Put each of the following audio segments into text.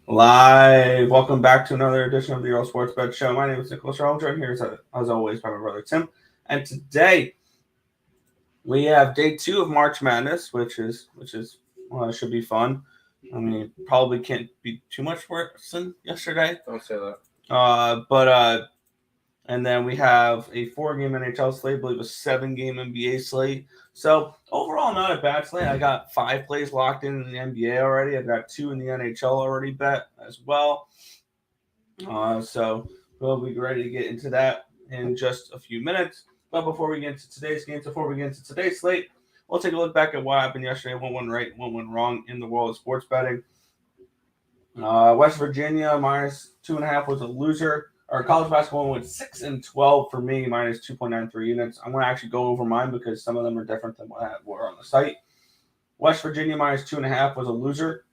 Live. Welcome back to another edition of the Earle Sports Bet Show. My name is Nicholas Earle. I'm joined here as always by my brother Tim. And today we have day 2 of March Madness, which should be fun. I mean, probably can't be too much worse than yesterday. Don't say that. And then we have a 4-game NHL slate, I believe a 7-game NBA slate. So overall, not a bad slate. I got 5 plays locked in the NBA already. I've got 2 in the NHL already bet as well. So we'll be ready to get into that in just a few minutes. But before we get into today's games, before we get into today's slate, we'll take a look back at what happened yesterday. What went right, what went wrong in the world of sports betting. West Virginia minus 2.5 was a loser. Our college basketball went 6-12 for me, minus 2.93 units. I'm going to actually go over mine because some of them are different than what were on the site. West Virginia minus 2.5 was a loser.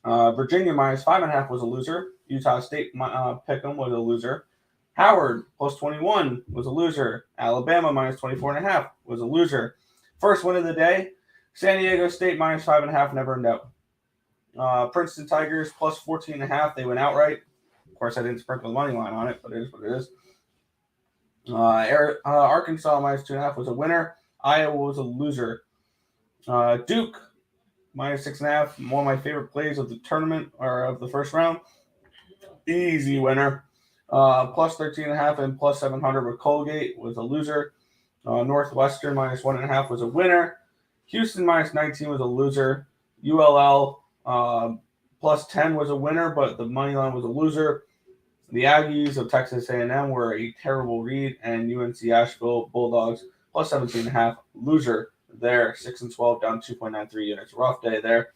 Virginia minus 5.5 was a loser. Utah State Pick'em was a loser. Howard plus 21 was a loser. Alabama minus 24.5 was a loser. First win of the day, San Diego State minus 5.5, never in doubt. Princeton Tigers plus 14.5, they went outright. Of course, I didn't sprinkle the money line on it, but it is what it is. Arkansas minus 2.5 was a winner. Iowa was a loser. Duke minus 6.5, one of my favorite plays of the tournament or of the first round. Easy winner. Plus 13.5 and plus 700 with Colgate was a loser. Northwestern minus 1.5 was a winner. Houston minus 19 was a loser. ULL plus 10 was a winner, but the money line was a loser. The Aggies of Texas A&M were a terrible read, and UNC Asheville Bulldogs plus 17.5 loser there. 6-12 down 2.93 units. Rough day there.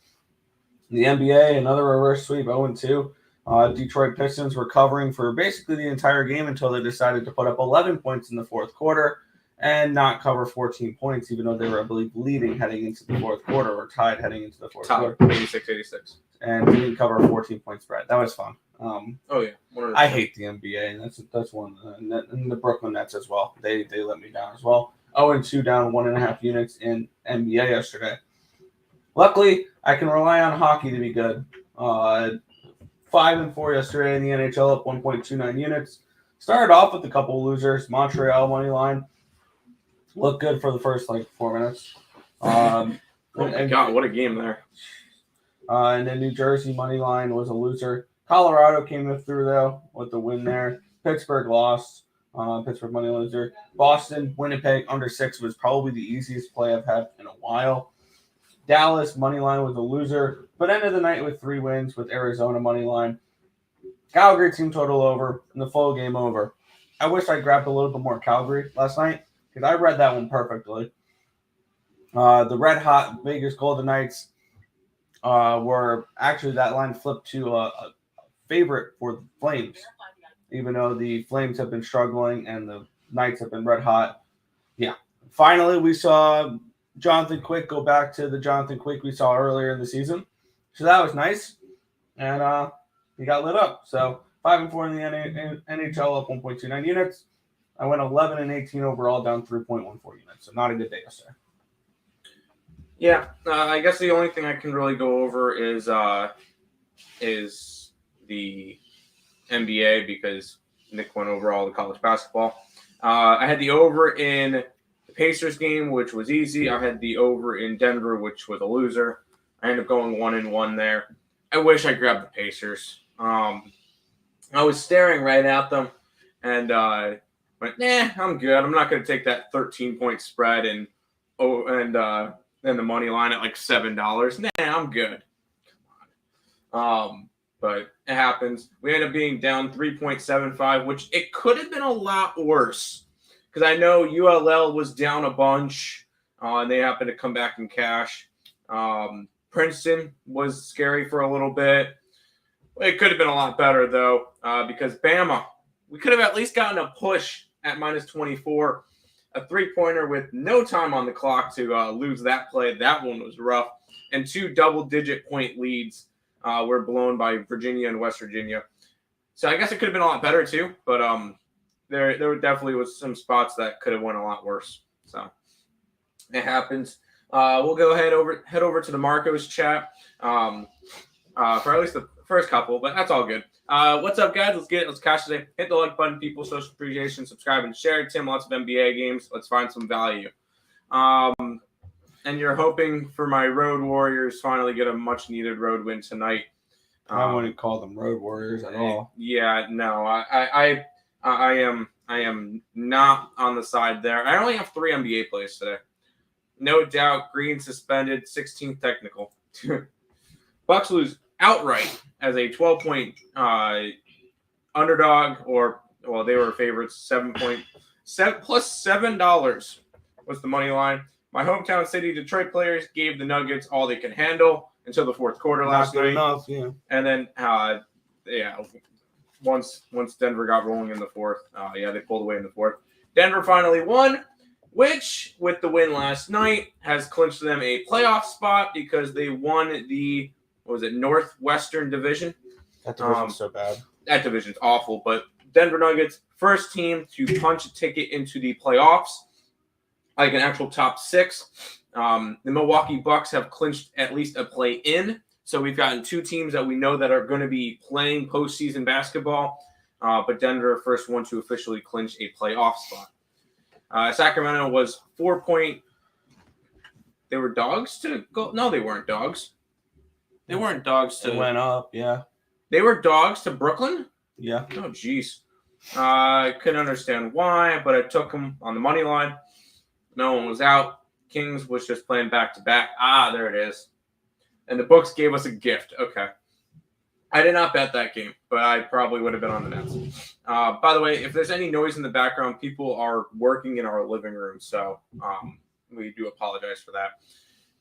The NBA, another reverse sweep, 0-2. Detroit Pistons were covering for basically the entire game until they decided to put up 11 points in the fourth quarter and not cover 14 points, even though they were, I believe, leading heading into the fourth quarter or tied heading into the fourth quarter. 86-86. And didn't cover a 14-point spread. That was fun. Oh, yeah. 100%. I hate the NBA, and that's one. And the Brooklyn Nets as well. They let me down as well. 0-2 down 1.5 units in NBA yesterday. Luckily, I can rely on hockey to be good. 5-4 yesterday in the NHL, up 1.29 units. Started off with a couple losers. Montreal money line looked good for the first 4 minutes. Oh my God, what a game there! And then New Jersey money line was a loser. Colorado came through though with the win there. Pittsburgh lost. Pittsburgh money loser. Boston, Winnipeg under 6 was probably the easiest play I've had in a while. Dallas money line was a loser, but ended the night with 3 wins with Arizona money line. Calgary team total over and the full game over. I wish I grabbed a little bit more Calgary last night because I read that one perfectly. The red hot Vegas Golden Knights were actually, that line flipped to a favorite for the Flames, even though the Flames have been struggling and the Knights have been red hot. Yeah. Finally, we saw Jonathan Quick go back to the Jonathan Quick we saw earlier in the season. So that was nice. And he got lit up. So 5-4 in the NHL, up 1.29 units. I went 11-18 overall, down 3.14 units. So not a good day yesterday. Yeah, I guess the only thing I can really go over is the NBA because Nick went over all the college basketball. I had the over in the Pacers game, which was easy. I had the over in Denver, which was a loser. I ended up going 1-1 there. I wish I grabbed the Pacers. I was staring right at them and went, nah, I'm good. I'm not going to take that 13-point spread and the money line at $7. Nah, I'm good. Come on. But it happens. We ended up being down 3.75, which it could have been a lot worse. Because I know ULL was down a bunch, and they happened to come back in cash. Princeton was scary for a little bit. It could have been a lot better, though, because Bama, we could have at least gotten a push at minus 24. A three-pointer with no time on the clock to lose that play. That one was rough. And 2 double-digit point leads were blown by Virginia and West Virginia. So I guess it could have been a lot better too, but there definitely was some spots that could have went a lot worse. So it happens. We'll go head over to the Marcos chat. for at least the first couple, but that's all good. What's up, guys? Let's cash today. Hit the like button, people. Social appreciation, subscribe, and share. Tim, lots of NBA games. Let's find some value. And you're hoping for my Road Warriors finally get a much needed road win tonight. I wouldn't call them Road Warriors at all. Yeah, no, I am not on the side there. I only have 3 NBA plays today. No doubt, Green suspended, 16th technical. Bucks lose outright as a 12-point underdog, they were favorites. 7.7 plus $7 was the money line. My hometown city Detroit players gave the Nuggets all they could handle until the fourth quarter last night. Enough, yeah. And then, once Denver got rolling in the fourth, they pulled away in the fourth. Denver finally won, which, with the win last night, has clinched them a playoff spot because they won the, Northwestern Division. That division's so bad. That division's awful, but Denver Nuggets, first team to punch a ticket into the playoffs, like an actual top 6. The Milwaukee Bucks have clinched at least a play-in. So we've gotten 2 teams that we know that are going to be playing postseason basketball. But Denver, first one to officially clinch a playoff spot. Sacramento was 4-point. They were dogs to go. No, they weren't dogs. They weren't dogs to. It went up, yeah. They were dogs to Brooklyn? Yeah. Oh, jeez. I couldn't understand why, but I took them on the money line. No one was out. Kings was just playing back-to-back. There it is. And the books gave us a gift. Okay. I did not bet that game, but I probably would have been on the Nets. By the way, if there's any noise in the background, people are working in our living room, so we do apologize for that.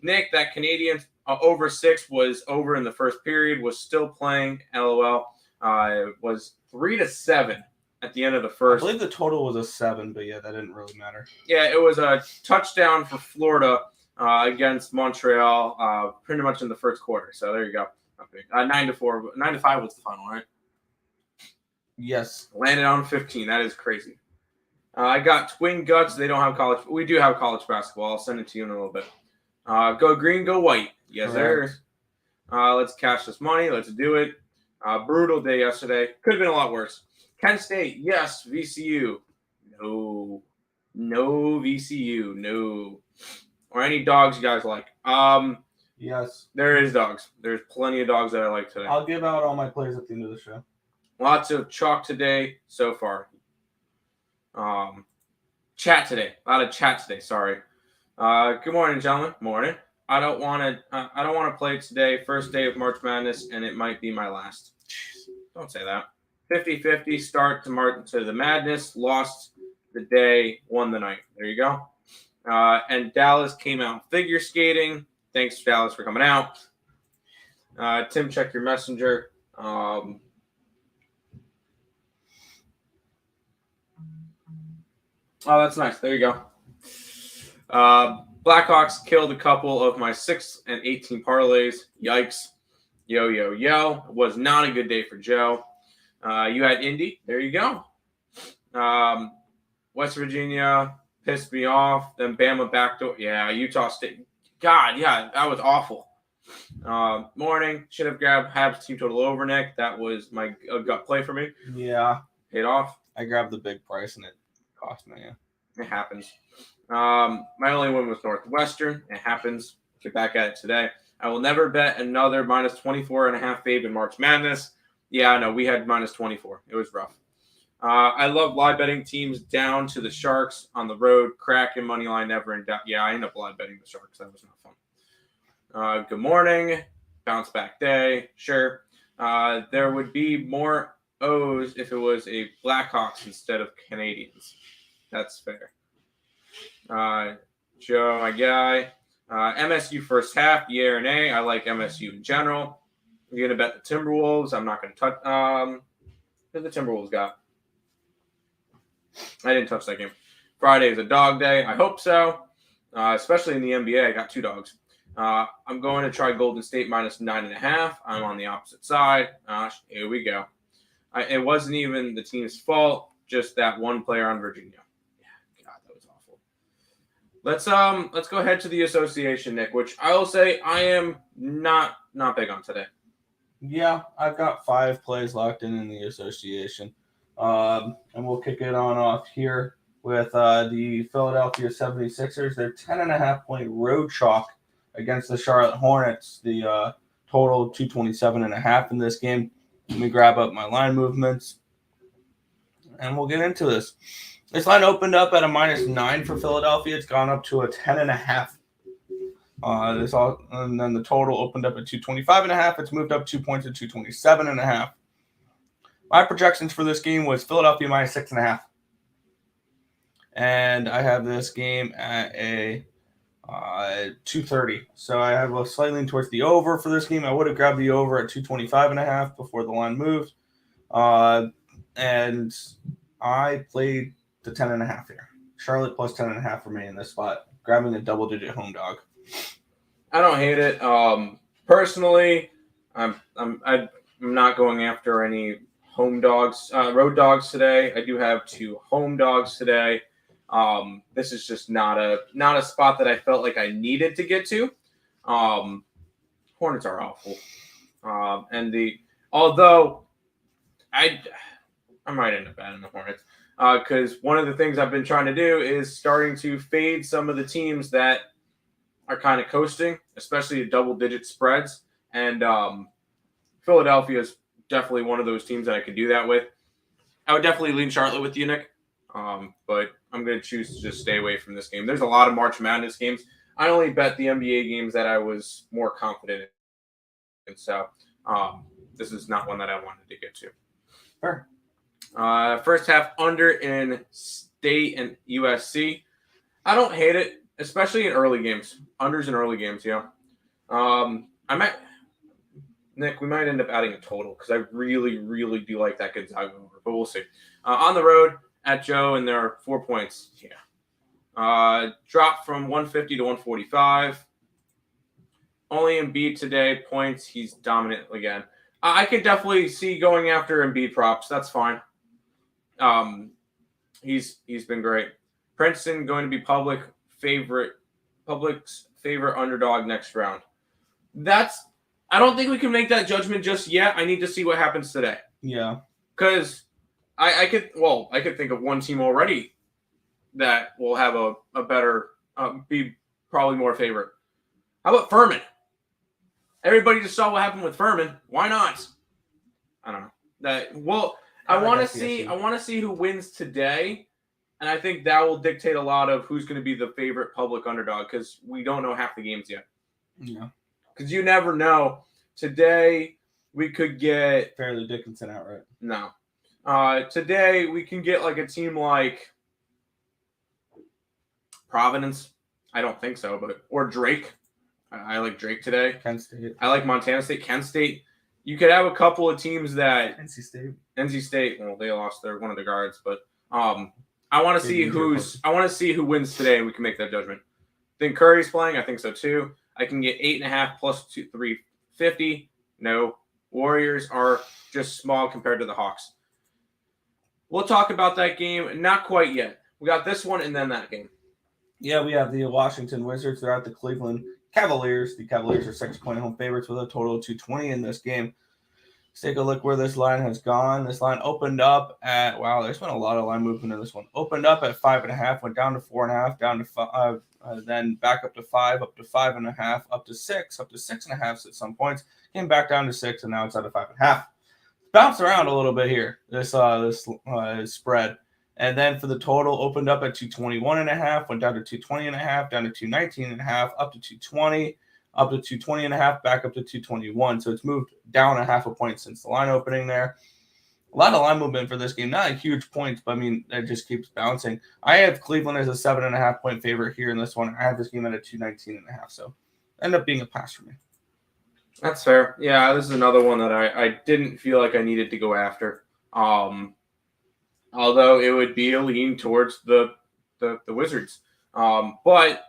Nick, that Canadian over 6 was over in the first period, was still playing, LOL. It was 3-7 at the end of the first. I believe the total was a 7, but yeah, that didn't really matter. Yeah, it was a touchdown for Florida against Montreal pretty much in the first quarter. So there you go. Okay. 9-4. 9-5 was the final, right? Yes. Landed on 15. That is crazy. I got Twin Guts. They don't have college. We do have college basketball. I'll send it to you in a little bit. Go green, go white. Yes, sir. Let's cash this money. Let's do it. Brutal day yesterday. Could have been a lot worse. Kent State, yes. VCU, no. No VCU, no. Or any dogs you guys like. Yes. There is dogs. There's plenty of dogs that I like today. I'll give out all my plays at the end of the show. Lots of chalk today so far. Chat today. A lot of chat today. Sorry. Good morning, gentlemen. Morning. I don't want to play today. First day of March Madness, and it might be my last. Don't say that. 50-50 start to the madness. Lost the day, won the night. There you go. And Dallas came out figure skating. Thanks, Dallas, for coming out. Tim, check your messenger. Oh, that's nice. There you go. Blackhawks killed a couple of my 6 and 18 parlays. Yikes. Yo. It was not a good day for Joe. You had Indy. There you go. West Virginia pissed me off. Then Bama backdoor. Yeah, Utah State. God, yeah, that was awful. Morning. Should have grabbed Habs team total over, Nick. That was my gut play for me. Yeah. Paid off. I grabbed the big price, and it cost me, yeah. It happens. My only win was Northwestern. It happens. Get back at it today. I will never bet another minus 24.5 fave in March Madness. Yeah, I know. We had minus 24. It was rough. I love live betting teams down to the Sharks on the road. Kraken money line never in doubt. Yeah, I ended up live betting the Sharks. That was not fun. Good morning. Bounce back day. Sure. There would be more O's if it was a Blackhawks instead of Canadians. That's fair. Joe, my guy. MSU first half, yeah or nay? I like MSU in general. You're going to bet the Timberwolves. I'm not going to touch. Who the Timberwolves got? I didn't touch that game. Friday is a dog day. I hope so. Especially in the NBA. I got 2 dogs. I'm going to try Golden State minus 9.5. I'm on the opposite side. Here we go. It wasn't even the team's fault. Just that one player on Virginia. Yeah, God, that was awful. Let's go ahead to the association, Nick, which I will say I am not big on today. Yeah, I've got 5 plays locked in the association. And we'll kick it on off here with the Philadelphia 76ers. They're 10.5-point road chalk against the Charlotte Hornets. The total 227.5 in this game. Let me grab up my line movements, and we'll get into this. This line opened up at a -9 for Philadelphia. It's gone up to a 10.5. And then the total opened up at 225.5. It's moved up 2 points to 227.5. My projections for this game was Philadelphia -6.5. And I have this game at a 230. So I have a slight lean towards the over for this game. I would have grabbed the over at 225.5 before the line moved. And I played the 10.5 here. Charlotte plus 10.5 for me in this spot. Grabbing a double-digit home dog. I don't hate it. Personally, I'm not going after any home dogs, road dogs today. I do have 2 home dogs today. This is just not a spot that I felt like I needed to get to. Hornets are awful, although I might end up adding the Hornets because one of the things I've been trying to do is starting to fade some of the teams that are kind of coasting, especially double-digit spreads. And Philadelphia is definitely one of those teams that I could do that with. I would definitely lean Charlotte with you, Nick. But I'm going to choose to just stay away from this game. There's a lot of March Madness games. I only bet the NBA games that I was more confident in. So this is not one that I wanted to get to. Sure. First half under in State and USC. I don't hate it, especially in early games. Unders in early games, yeah. Nick, we might end up adding a total because I really, really do like that Gonzaga over, but we'll see. On the road at Joe, and there are 4 points. Yeah. Dropped from 150 to 145. Only Embiid today, points. He's dominant again. I could definitely see going after Embiid props. That's fine. He's been great. Princeton going to be public's favorite underdog next round. I don't think we can make that judgment just yet. I need to see what happens today. Yeah. Because I could think of one team already that will have a better, be probably more favorite. How about Furman? Everybody just saw what happened with Furman. Why not? I don't know. I want to see who wins today, and I think that will dictate a lot of who's going to be the favorite public underdog because we don't know half the games yet. Yeah. Because you never know. Today we could get Fairleigh Dickinson outright. No. Today we can get like a team like Providence. I don't think so, or Drake. I like Drake today. Kent State. I like Montana State. Kent State. You could have a couple of teams that NC State. Well, they lost one of their guards, but I want to see who wins today, and we can make that judgment. Think Curry's playing? I think so too. I can get 8.5 plus 350. No, Warriors are just small compared to the Hawks. We'll talk about that game. Not quite yet. We got this one and then that game. Yeah, we have the Washington Wizards. They're at the Cleveland Cavaliers. The Cavaliers are 6-point home favorites with a total of 220 in this game. Let's take a look where this line has gone. This line opened up at, there's been a lot of line movement in this one. Opened up at 5.5, went down to 4.5, down to 5, then back up to 5, up to 5.5, up to 6, up to 6.5 at some points. Came back down to 6, and now it's at a 5.5. Bounced around a little bit here, this spread. And then for the total, opened up at 221.5, went down to 220.5, down to 219.5, up to 220, up to 220.5, back up to 221. So it's moved down 0.5 point since the line opening there. A lot of line movement for this game. Not a huge points, but I mean, it just keeps bouncing. I have Cleveland as a 7.5 point favorite here in this one. I have this game at a 219.5. So end up being a pass for me. That's fair. Yeah, this is another one that I didn't feel like I needed to go after. Although it would be a lean towards the Wizards. But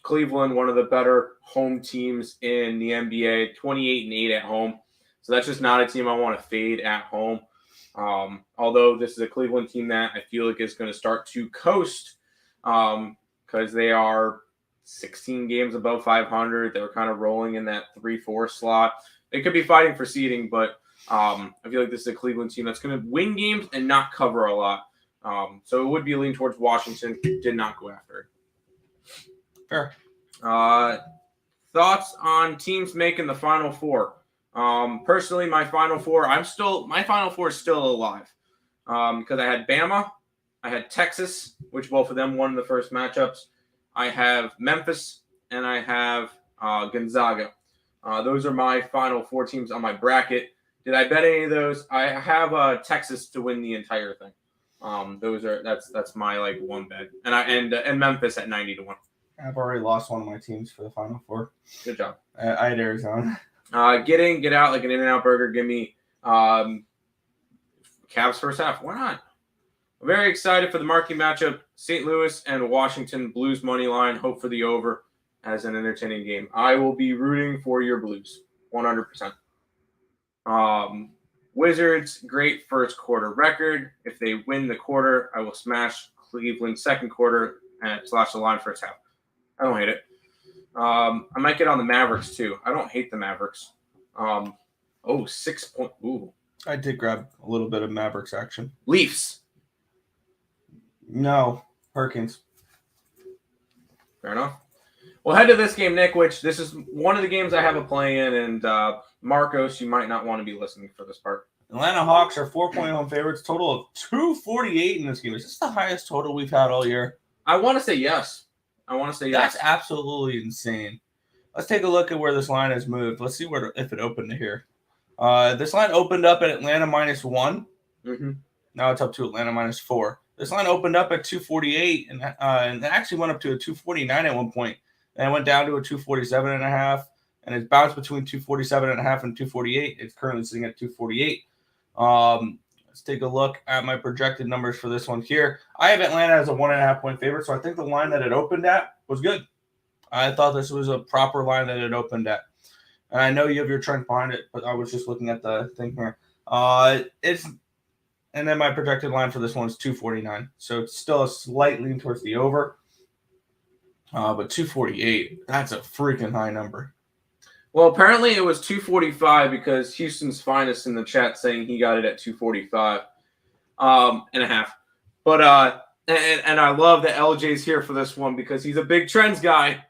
Cleveland, one of the better home teams in the NBA, 28-8 at home. So that's just not a team I want to fade at home. Although this is a Cleveland team that I feel like is going to start to coast because they are 16 games above 500. They're kind of rolling in that 3-4 slot. They could be fighting for seeding, but I feel like this is a Cleveland team that's going to win games and not cover a lot. So it would be leaning towards Washington. Did not go after it. Fair. Thoughts on teams making the Final Four? Personally, my Final Four is still alive. Because I had Bama, I had Texas, which both of them won in the first matchups. I have Memphis, and I have Gonzaga. Those are my Final Four teams on my bracket. Did I bet any of those? I have Texas to win the entire thing. That's my like one bet, and Memphis at 90-1. I've already lost one of my teams for the Final Four. Good job. I had Arizona. Get out like an In-N-Out burger. Give me Cavs first half. Why not? I'm very excited for the marquee matchup. St. Louis and Washington Blues money line. Hope for the over as an entertaining game. I will be rooting for your Blues 100%. Wizards, great first quarter record. If they win the quarter, I will smash Cleveland second quarter and slash the line first half. I don't hate it. I might get on the Mavericks too. I don't hate the Mavericks. 6 point. Ooh. I did grab a little bit of Mavericks action. Leafs. No, Hurricanes. Fair enough. We'll head to this game, Nick, which this is one of the games I have a play in, and Marcos, you might not want to be listening for this part. Atlanta Hawks are 4-point home favorites. Total of 248 in this game. Is this the highest total we've had all year? I want to say yes. That's absolutely insane. Let's take a look at where this line has moved. Let's see if it opened here. This line opened up at Atlanta -1. Mm-hmm. Now it's up to Atlanta -4. This line opened up at 248 and it actually went up to a 249 at one point. And it went down to a 247.5. And it's bounced between 247.5 and 248. It's currently sitting at 248. Let's take a look at my projected numbers for this one here. I have Atlanta as a 1.5 point favorite, so I think the line that it opened at was good. I thought this was a proper line that it opened at. And I know you have your trend behind it, but I was just looking at the thing here. And then my projected line for this one is 249. So it's still a slight lean towards the over. But 248, that's a freaking high number. Well, apparently it was 245 because Houston's Finest in the chat saying he got it at 245 and a half. But and I love that LJ's here for this one because he's a big trends guy.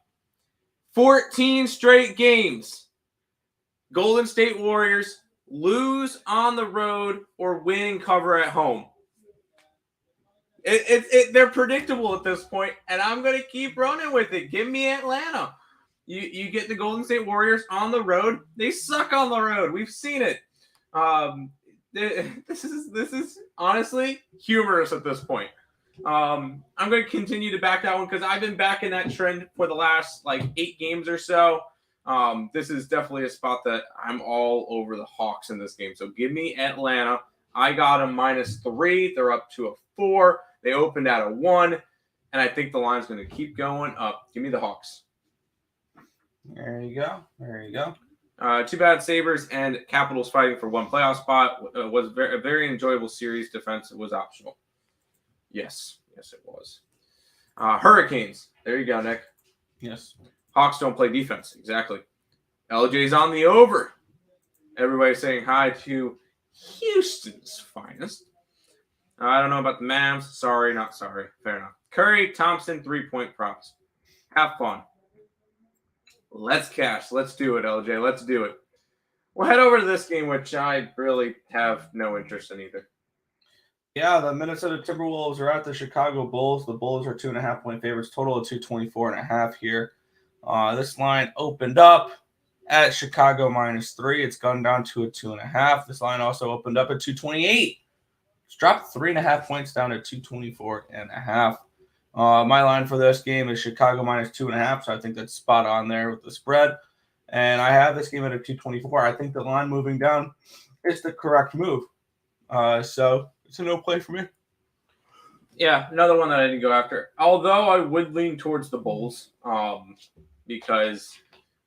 14 straight games. Golden State Warriors lose on the road or win cover at home. They're predictable at this point, and I'm going to keep running with it. Give me Atlanta. You get the Golden State Warriors on the road. They suck on the road. We've seen it. This is honestly humorous at this point. I'm going to continue to back that one because I've been backing that trend for the last 8 games or so. This is definitely a spot that I'm all over the Hawks in this game. So give me Atlanta. I got them -3. They're up to a 4. They opened at a 1, and I think the line's going to keep going up. Give me the Hawks. There you go. Too bad Sabres and Capitals fighting for one playoff spot. Was a very enjoyable series. Defense was optional. Yes, it was. Hurricanes. There you go, Nick. Yes. Hawks don't play defense. Exactly. LJ's on the over. Everybody's saying hi to Houston's Finest. I don't know about the Mavs. Sorry, not sorry. Fair enough. Curry, Thompson, 3-point props. Have fun. Let's cash. Let's do it, LJ. Let's do it. We'll head over to this game, which I really have no interest in either. Yeah, the Minnesota Timberwolves are at the Chicago Bulls. The Bulls are 2.5 point favorites. Total of 224.5 here. This line opened up at Chicago -3. It's gone down to a 2.5. This line also opened up at 228. It's dropped 3.5 points down to 224.5. My line for this game is Chicago -2.5, so I think that's spot on there with the spread. And I have this game at a 224. I think the line moving down is the correct move. So it's a no play for me. Yeah, another one that I didn't go after. Although I would lean towards the Bulls, because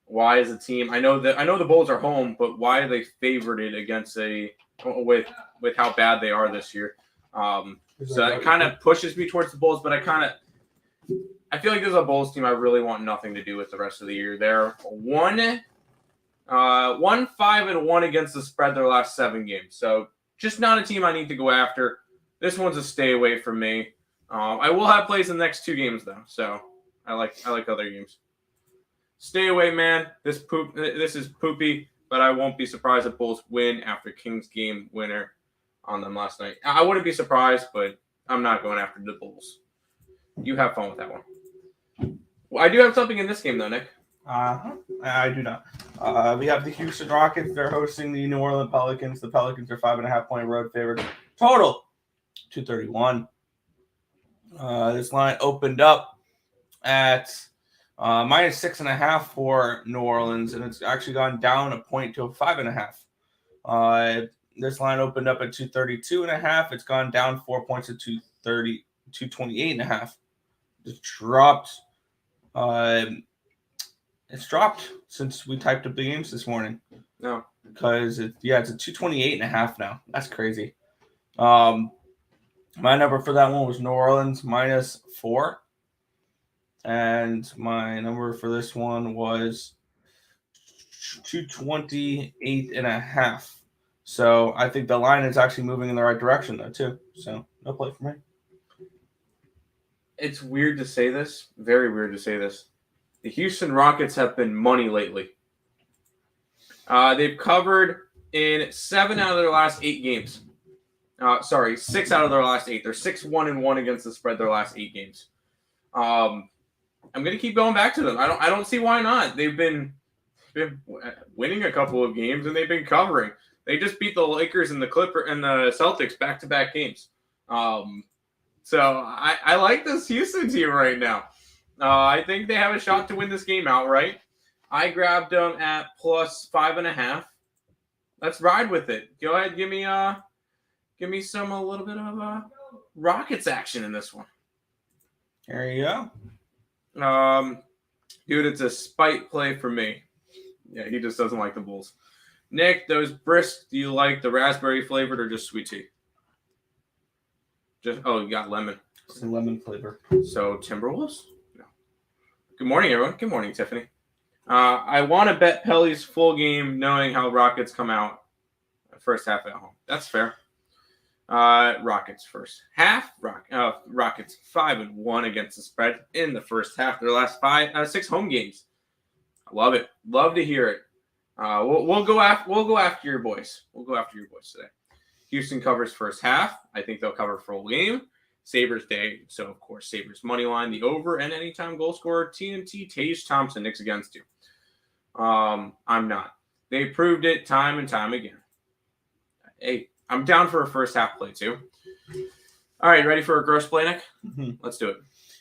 why is a team? I know the Bulls are home, but why are they favored against with how bad they are this year? So that kind of pushes me towards the Bulls, but I feel like this is a Bulls team I really want nothing to do with the rest of the year. They're 1 1-5-1 against the spread their last 7 games. So just not a team I need to go after. This one's a stay away from me. I will have plays in the next 2 games though, so I like other games. Stay away, man. This is poopy, but I won't be surprised if Bulls win after Kings game winner on them last night. I wouldn't be surprised, but I'm not going after the Bulls. You have fun with that one. Well, I do have something in this game though, Nick. I do not. We have the Houston Rockets. They're hosting the New Orleans Pelicans. The Pelicans are 5.5-point road favorite. Total 231. This line opened up at minus 6.5 for New Orleans, and it's actually gone down a point to 5.5. This line opened up at 232.5. It's gone down 4 points to 228.5. It's dropped. It's dropped since we typed up the games this morning. No, because it's a 228.5 now. That's crazy. My number for that one was New Orleans -4. And my number for this one was 228.5. So I think the line is actually moving in the right direction, though, too. So no play for me. It's weird to say this. Very weird to say this. The Houston Rockets have been money lately. They've covered in 7 out of their last 8 games. 6 out of their last 8. They're 6-1-1 against the spread their last 8 games. I'm going to keep going back to them. I don't see why not. They've been winning a couple of games and they've been covering. They just beat the Lakers and the Celtics back-to-back games. So I like this Houston team right now. I think they have a shot to win this game outright. I grabbed them at +5.5. Let's ride with it. Go ahead, give me a little bit of Rockets action in this one. There you go. Dude, it's a spite play for me. Yeah, he just doesn't like the Bulls. Nick, those brisk, do you like the raspberry flavored or just sweet tea? You got lemon. It's a lemon flavor. So Timberwolves? No. Good morning, everyone. Good morning, Tiffany. I want to bet Parleys full game knowing how Rockets come out first half at home. That's fair. Rockets first half. Rockets 5-1 against the spread in the first half. Their last 6 home games. I love it. Love to hear it. We'll go after your boys. We'll go after your boys today. Houston covers first half. I think they'll cover full game. Sabres day. So of course Sabres money line, the over, and anytime goal scorer TNT Tage Thompson. Nick's against you. I'm not. They proved it time and time again. Hey, I'm down for a first half play too. All right, ready for a gross play, Nick? Mm-hmm. Let's do it.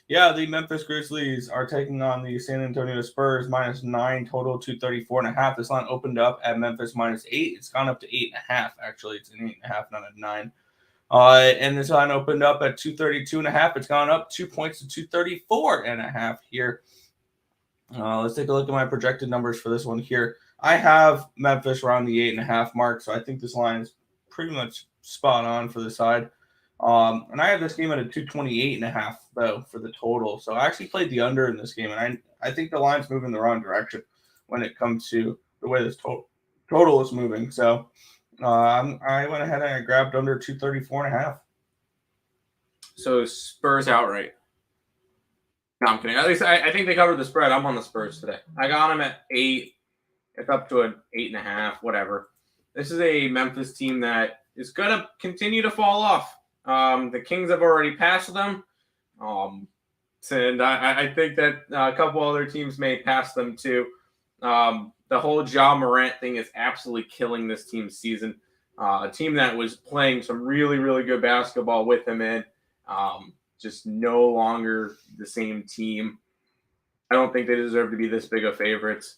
Yeah, the Memphis Grizzlies are taking on the San Antonio Spurs -9 total 234.5. This line opened up at Memphis -8. It's gone up to 8.5. Actually, it's an 8.5, not a 9. And this line opened up at 232.5. It's gone up 2 points to 234.5 here. Let's take a look at my projected numbers for this one here. I have Memphis around the 8.5 mark, so I think this line is pretty much spot on for the side. And I have this game at a 228.5 though for the total. So I actually played the under in this game, and I think the line's moving the wrong direction when it comes to the way this total is moving. So I went ahead and I grabbed under 234.5. So Spurs outright. No, I'm kidding. At least I think they covered the spread. I'm on the Spurs today. I got them at 8. It's up to an 8.5, whatever. This is a Memphis team that is going to continue to fall off. The Kings have already passed them. And I think that a couple other teams may pass them too. The whole Ja Morant thing is absolutely killing this team's season. A team that was playing some really, really good basketball with him in, just no longer the same team. I don't think they deserve to be this big of favorites.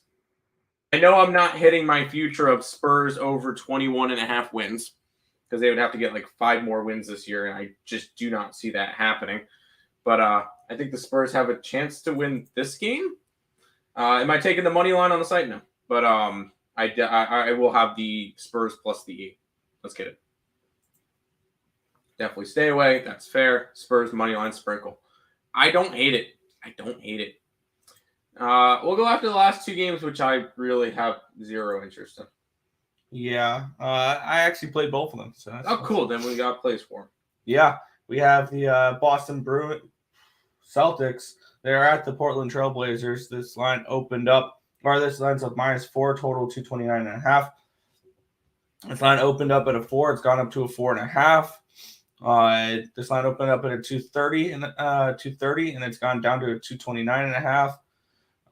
I know I'm not hitting my future of Spurs over 21.5 wins because they would have to get like 5 more wins this year, and I just do not see that happening. But I think the Spurs have a chance to win this game. Am I taking the money line on the site? No. But I will have the Spurs plus the 8. Let's get it. Definitely stay away. That's fair. Spurs money line sprinkle. I don't hate it. We'll go after the last two games, which I really have zero interest in. Yeah, I actually played both of them. So cool. Then we got plays for them. Yeah, we have the Boston Bruins Celtics. They're at the Portland Trailblazers. This line opened up, or this line's up -4, total 229.5. This line opened up at a 4. It's gone up to a 4.5. This line opened up at a 230 and 230, and it's gone down to a 229.5.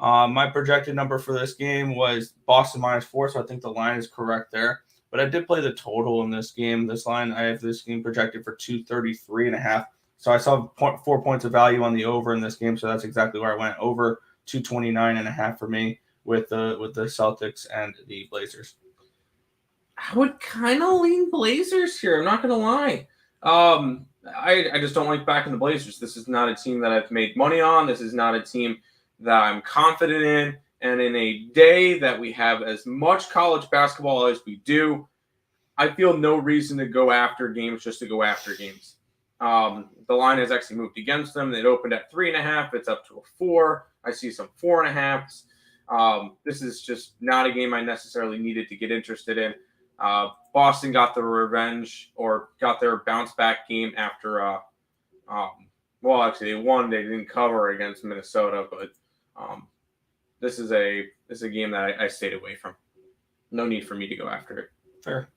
My projected number for this game was Boston -4, so I think the line is correct there. But I did play the total in this game. This line, I have this game projected for 233.5. So I saw 4 points of value on the over in this game, so that's exactly where I went. Over 229.5 for me with the Celtics and the Blazers. I would kind of lean Blazers here. I'm not going to lie. I just don't like backing the Blazers. This is not a team that I've made money on. This is not a team that I'm confident in. And in a day that we have as much college basketball as we do, I feel no reason to go after games just to go after games. The line has actually moved against them. It opened at 3.5. It's up to a 4. I see some 4.5s. This is just not a game I necessarily needed to get interested in. Boston got the revenge or got their bounce back game after, well, actually they won. They didn't cover against Minnesota, but this is a game that I stayed away from. No need for me to go after it. Fair.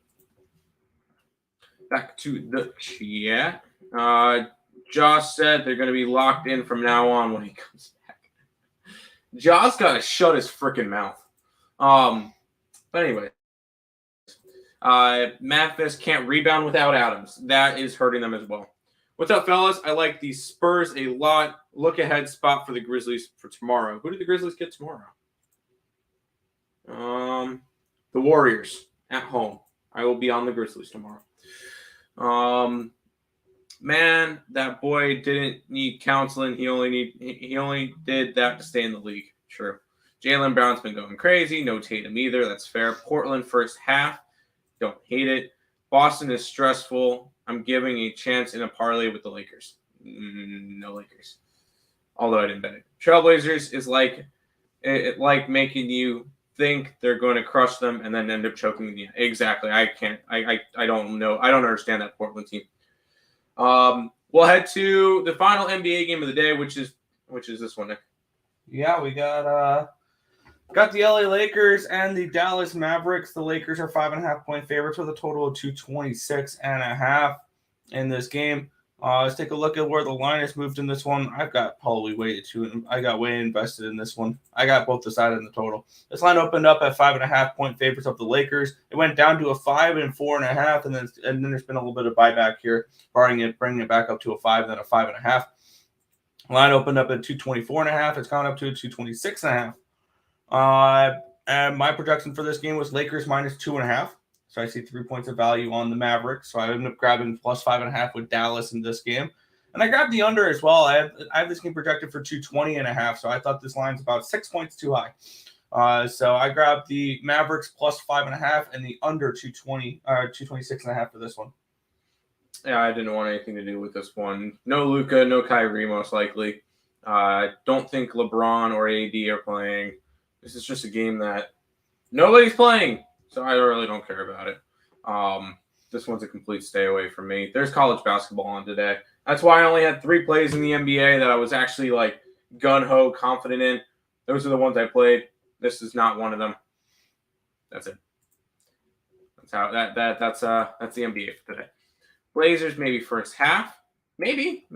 Back to the chat. Josh said they're going to be locked in from now on when he comes back. Josh got to shut his freaking mouth. But anyway. Mathis can't rebound without Adams. That is hurting them as well. What's up, fellas? I like the Spurs a lot. Look ahead spot for the Grizzlies for tomorrow. Who do the Grizzlies get tomorrow? The Warriors at home. I will be on the Grizzlies tomorrow. Man, that boy didn't need counseling. He only did that to stay in the league. True. Jaylen Brown's been going crazy. No Tatum either. That's fair. Portland first half. Don't hate it. Boston is stressful. I'm giving a chance in a parlay with the Lakers. No Lakers. Although I didn't bet it. Trailblazers is like making you think they're going to crush them and then end up choking them. Exactly. I can't. I don't know. I don't understand that Portland team. We'll head to the final NBA game of the day, which is this one, Nick. Yeah, we got the LA Lakers and the Dallas Mavericks. The Lakers are 5.5-point favorites with a total of 226.5 in this game. Let's take a look at where the line has moved in this one. I got way invested in this one. I got both the side and the total. This line opened up at 5.5-point favorites of the Lakers. It went down to a 5 and 4.5, and then there's been a little bit of buyback here, bringing it back up to a 5, then a 5.5. Line opened up at 224.5. It's gone up to 226.5. And my projection for this game was Lakers -2.5. So I see 3 points of value on the Mavericks. So I ended up grabbing +5.5 with Dallas in this game. And I grabbed the under as well. I have this game projected for 220.5. So I thought this line's about 6 points too high. So I grabbed the Mavericks +5.5 and the under 226.5 for this one. Yeah, I didn't want anything to do with this one. No Luka, no Kyrie, most likely. Don't think LeBron or AD are playing. This is just a game that nobody's playing, so I really don't care about it. This one's a complete stay away from me. There's college basketball on today. That's why I only had 3 plays in the NBA that I was actually like gun-ho confident in. Those are the ones I played. This is not one of them. That's it. That's how that's the NBA for today. Blazers maybe first half. Maybe.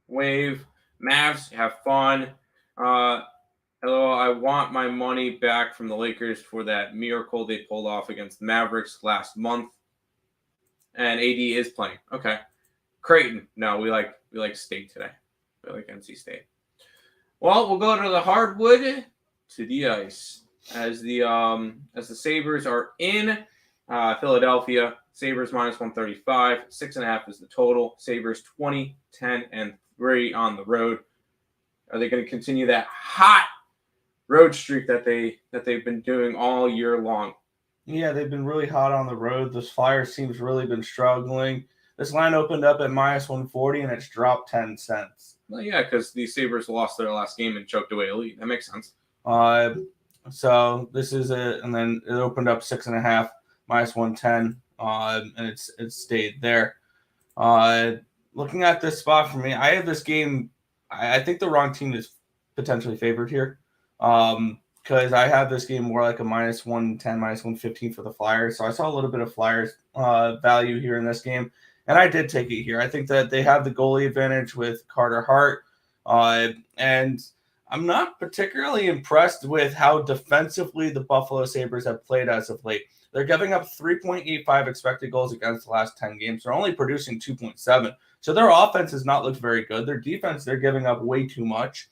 Wave. Mavs, have fun. Hello, I want my money back from the Lakers for that miracle they pulled off against the Mavericks last month. And AD is playing. Okay. Creighton. No, we like State today. We like NC State. Well, we'll go to the hardwood, to the ice. As the Sabres are in Philadelphia. Sabres -135. 6.5 is the total. Sabres 20, 10, and 3 on the road. Are they going to continue that hot road streak that they've been doing all year long? Yeah, they've been really hot on the road. This Flyers team's really been struggling. This line opened up at -140 and it's dropped 10 cents. Well, yeah, because the Sabres lost their last game and choked away a lead. That makes sense. So this is it, and then it opened up 6.5 -110, and it's stayed there. Looking at this spot for me, I have this game. I think the wrong team is potentially favored here, because I have this game more like a -110, -115 for the Flyers. So I saw a little bit of Flyers value here in this game, and I did take it here. I think that they have the goalie advantage with Carter Hart, and I'm not particularly impressed with how defensively the Buffalo Sabres have played as of late. They're giving up 3.85 expected goals against the last 10 games. They're only producing 2.7. So their offense has not looked very good. Their defense, they're giving up way too much.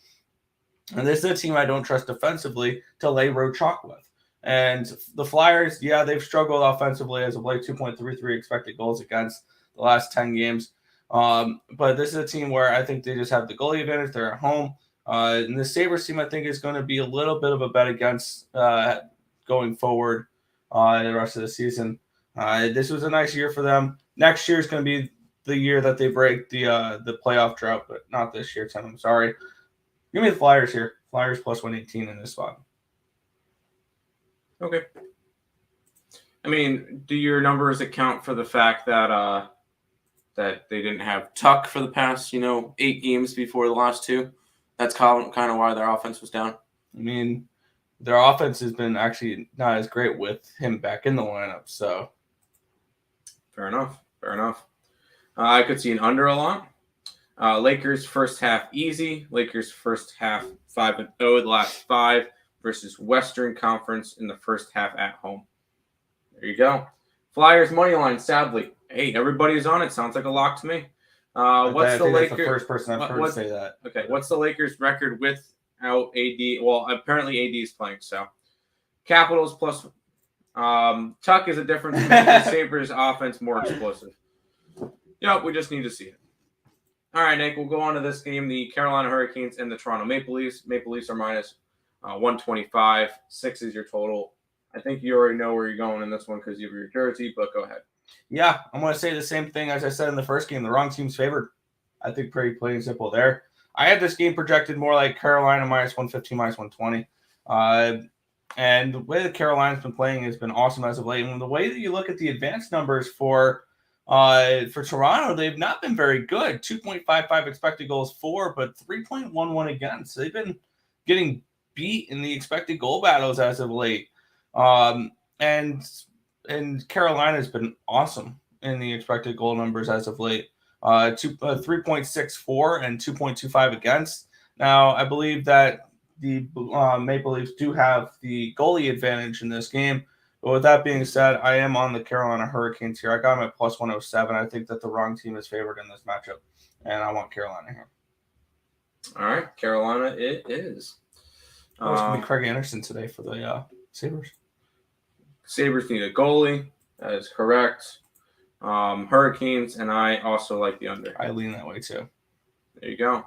And this is a team I don't trust defensively to lay road chalk with. And the Flyers, yeah, they've struggled offensively as of late, 2.33 expected goals against the last 10 games. But this is a team where I think they just have the goalie advantage. They're at home. And the Sabres team, I think, is going to be a little bit of a bet against going forward the rest of the season. This was a nice year for them. Next year is going to be the year that they break the playoff drought, but not this year, Tim. I'm sorry. Give me the Flyers here. Flyers plus 118 in this spot. Okay. I mean, do your numbers account for the fact that that they didn't have Tuck for the past 8 games before the last 2? That's kind of why their offense was down. I mean, their offense has been actually not as great with him back in the lineup. So, fair enough. I could see an under a lot. Lakers first half easy. Lakers first half 5-0 the last 5 versus Western Conference in the first half at home. There you go. Flyers money line. Sadly, hey, everybody's on it. Sounds like a lock to me. What's the Lakers? That's the first person I've heard say that. Okay, what's the Lakers' record without AD? Well, apparently AD is playing. So, Capitals plus Tuck is a difference. The Sabres' offense more explosive. Yep, we just need to see it. All right, Nick, we'll go on to this game: the Carolina Hurricanes and the Toronto Maple Leafs. Maple Leafs are minus 125. 6 is your total. I think you already know where you're going in this one because you have your jersey, but go ahead. Yeah, I'm going to say the same thing as I said in the first game. The wrong team's favored. I think pretty plain and simple there. I had this game projected more like Carolina minus 115, minus 120. And the way that Carolina's been playing has been awesome as of late. And the way that you look at the advanced numbers for Toronto, they've not been very good. 2.55 expected goals for, but 3.11 against. They've been getting beat in the expected goal battles as of late. And Carolina's been awesome in the expected goal numbers as of late. 3.64 and 2.25 against. Now, I believe that the Maple Leafs do have the goalie advantage in this game. But with that being said, I am on the Carolina Hurricanes here. I got them at plus 107. I think that the wrong team is favored in this matchup, and I want Carolina here. All right, Carolina it is. It's going to be Craig Anderson today for the Sabres. Sabres need a goalie. That is correct. Hurricanes, and I also like the under. I lean that way too. There you go.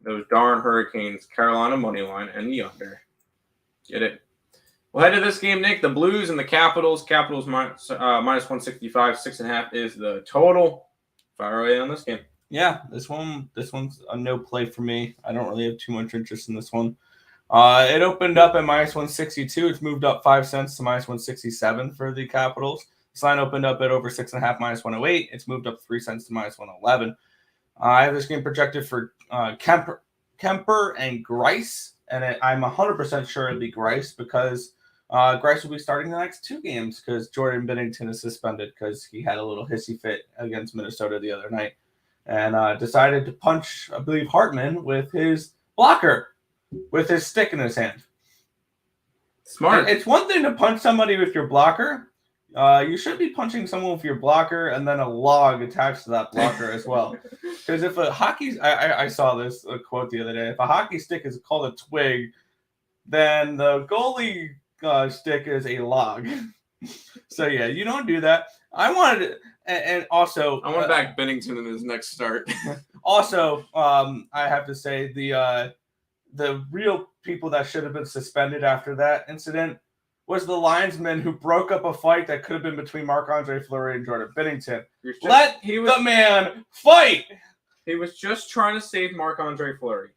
Those darn Hurricanes, Carolina money line, and the under. Get it. We'll head to this game, Nick. The Blues and the Capitals. Capitals minus 165. 6.5 is the total. Fire away on this game. Yeah, this one's a no play for me. I don't really have too much interest in this one. It opened up at minus 162. It's moved up 5 cents to minus 167 for the Capitals. This line opened up at over 6.5, minus 108. It's moved up 3 cents to minus 111. I have this game projected for Kemper and Grice, and I'm 100% sure it'll be Grice because Grice will be starting the next 2 games because Jordan Binnington is suspended because he had a little hissy fit against Minnesota the other night and decided to punch, I believe, Hartman with his blocker, with his stick in his hand. Smart. It's one thing to punch somebody with your blocker. You should be punching someone with your blocker and then a log attached to that blocker as well. Because if a hockey, I saw this quote the other day. If a hockey stick is called a twig, then the goalie stick is a log. So yeah, you don't do that. I wanted, and also I want back Binnington in his next start. Also, I have to say the real people that should have been suspended after that incident was the linesman who broke up a fight that could have been between Marc-Andre Fleury and Jordan Binnington. The man fight. He was just trying to save Marc-Andre Fleury.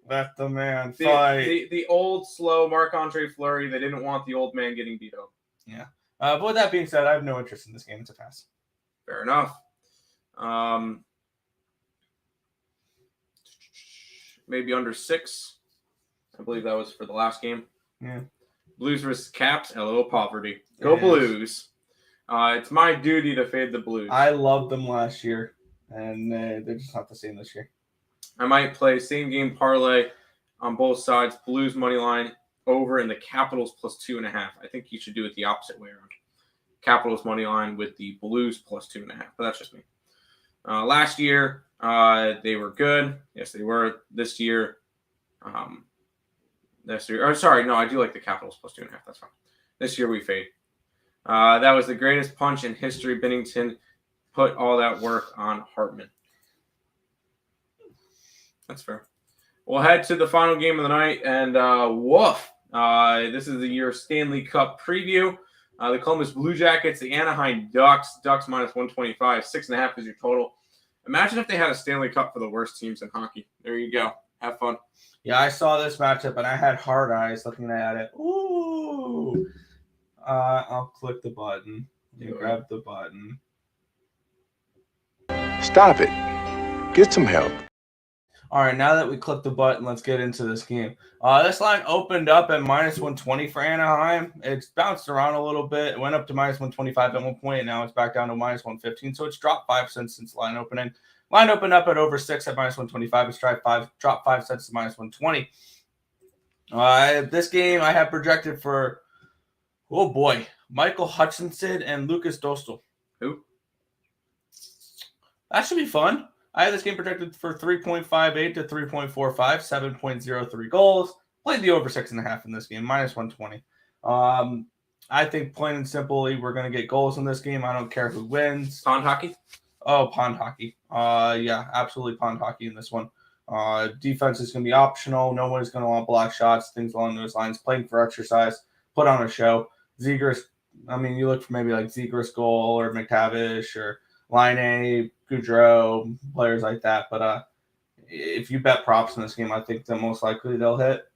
Let the man fight. The old, slow Marc-Andre Fleury. They didn't want the old man getting beat up. Yeah. But with that being said, I have no interest in this game. It's a pass. Fair enough. Maybe under 6. I believe that was for the last game. Yeah. Blues versus Caps. Hello, poverty. Go Blues. It's my duty to fade the Blues. I loved them last year, and they're just not the same this year. I might play same game parlay on both sides. Blues money line over in the Capitals plus 2.5. I think you should do it the opposite way around. Capitals money line with the Blues plus 2.5. But that's just me. Last year, they were good. Yes, they were. This year, I do like the Capitals plus 2.5. That's fine. This year we fade. That was the greatest punch in history. Binnington put all that work on Hartman. That's fair. We'll head to the final game of the night, and woof. This is the year Stanley Cup preview. The Columbus Blue Jackets, the Anaheim Ducks. Ducks minus 125. 6.5 is your total. Imagine if they had a Stanley Cup for the worst teams in hockey. There you go. Have fun. Yeah, I saw this matchup, and I had hard eyes looking at it. Ooh. I'll click the button. You grab the button. Stop it. Get some help. All right, now that we clicked the button, let's get into this game. This line opened up at minus 120 for Anaheim. It's bounced around a little bit. It went up to minus 125 at one point, and now it's back down to minus 115. So it's dropped 5 cents since line opening. Line opened up at over 6 at minus 125. It's dropped 5 cents to minus 120. This game I have projected for, oh boy, Michael Hutchinson and Lucas Dostal. Who? That should be fun. I have this game projected for 3.58 to 3.45, 7.03 goals. Played the over 6.5 in this game, minus 120. I think plain and simply we're going to get goals in this game. I don't care who wins. Pond hockey? Oh, pond hockey. Yeah, absolutely pond hockey in this one. Defense is going to be optional. No one is going to want block shots, things along those lines. Playing for exercise, put on a show. Zegras, you look for maybe like Zegras goal or McTavish or Line, Goudreau, players like that. But if you bet props in this game, I think that most likely they'll hit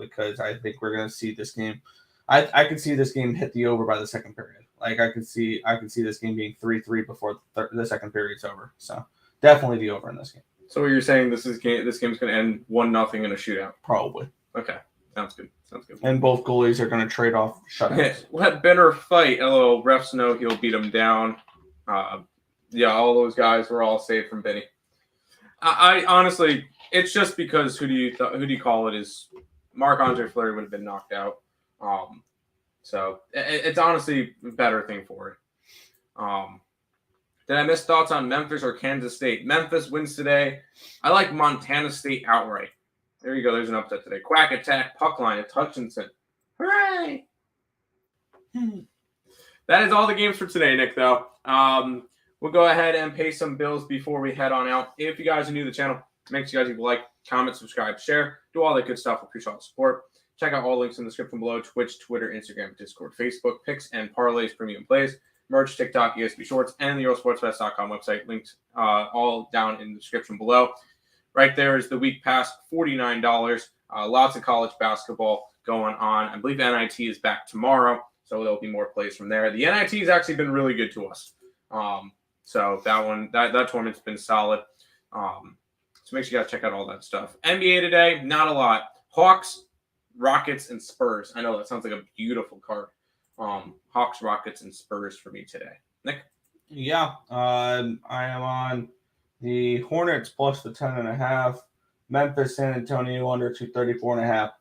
because I think we're going to see this game. I could see this game hit the over by the second period. Like I could see this game being 3-3 before the second period's over. So definitely the over in this game. So what you're saying, this game's going to end 1-0 in a shootout? Probably. Okay, sounds good. And both goalies are going to trade off shutouts. Let Benner fight. Hello, refs know he'll beat him down. Yeah, all those guys were all saved from Benny. I honestly, it's just because who do you call it is Marc-Andre Fleury would have been knocked out. So it's honestly a better thing for it. Did I miss thoughts on Memphis or Kansas State? Memphis wins today. I like Montana State outright. There you go. There's an upset today. Quack attack, puck line. It's Hutchinson. Hooray! That is all the games for today, Nick, though. We'll go ahead and pay some bills before we head on out. If you guys are new to the channel, make sure you guys like, comment, subscribe, share, do all that good stuff. Appreciate all the support. Check out all links in the description below: Twitch, Twitter, Instagram, Discord, Facebook, picks and parlays, premium plays, merch, TikTok, ESB Shorts, and the EarleSportsBest.com website. Linked all down in the description below. Right there is the week pass, $49. Lots of college basketball going on. I believe NIT is back tomorrow, so there'll be more plays from there. The NIT has actually been really good to us. So that tournament's been solid. So make sure you guys check out all that stuff. NBA today, not a lot. Hawks, Rockets, and Spurs. I know that sounds like a beautiful card. Hawks, Rockets, and Spurs for me today. Nick? Yeah, I am on the Hornets plus the 10.5. Memphis, San Antonio under 234.5.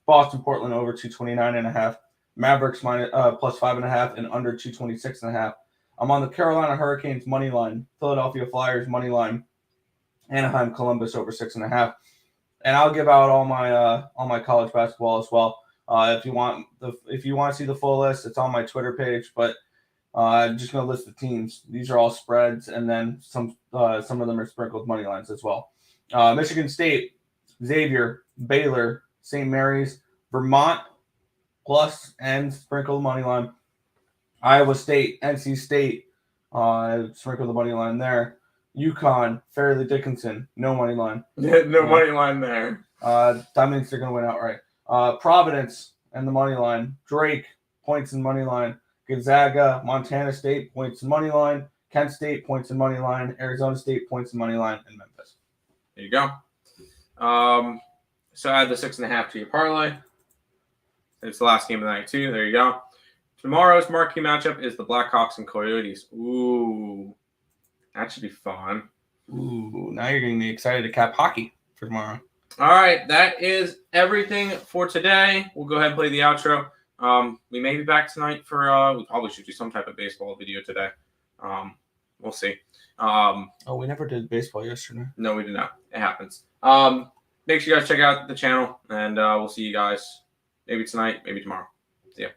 Boston, Portland over 229.5. Mavericks plus 5.5 and under 226.5. I'm on the Carolina Hurricanes money line, Philadelphia Flyers money line, Anaheim Columbus over 6.5. And I'll give out all my college basketball as well. If you want to see the full list, it's on my Twitter page. But I'm just going to list the teams. These are all spreads, and then some of them are sprinkled money lines as well. Michigan State, Xavier, Baylor, St. Mary's, Vermont plus and sprinkled money line. Iowa State, NC State, sprinkle the money line there. UConn, Fairleigh Dickinson, no money line. No money line there. That means they're going to win outright. Providence and the money line. Drake, points and money line. Gonzaga, Montana State, points and money line. Kent State, points and money line. Arizona State, points and money line. And Memphis. There you go. So add the 6.5 to your parlay. It's the last game of the night, too. There you go. Tomorrow's marquee matchup is the Blackhawks and Coyotes. Ooh, that should be fun. Ooh, now you're getting me excited to cap hockey for tomorrow. All right, that is everything for today. We'll go ahead and play the outro. We may be back tonight for we probably should do some type of baseball video today. We'll see. We never did baseball yesterday. No, we did not. It happens. Make sure you guys check out the channel, and we'll see you guys maybe tonight, maybe tomorrow. See ya.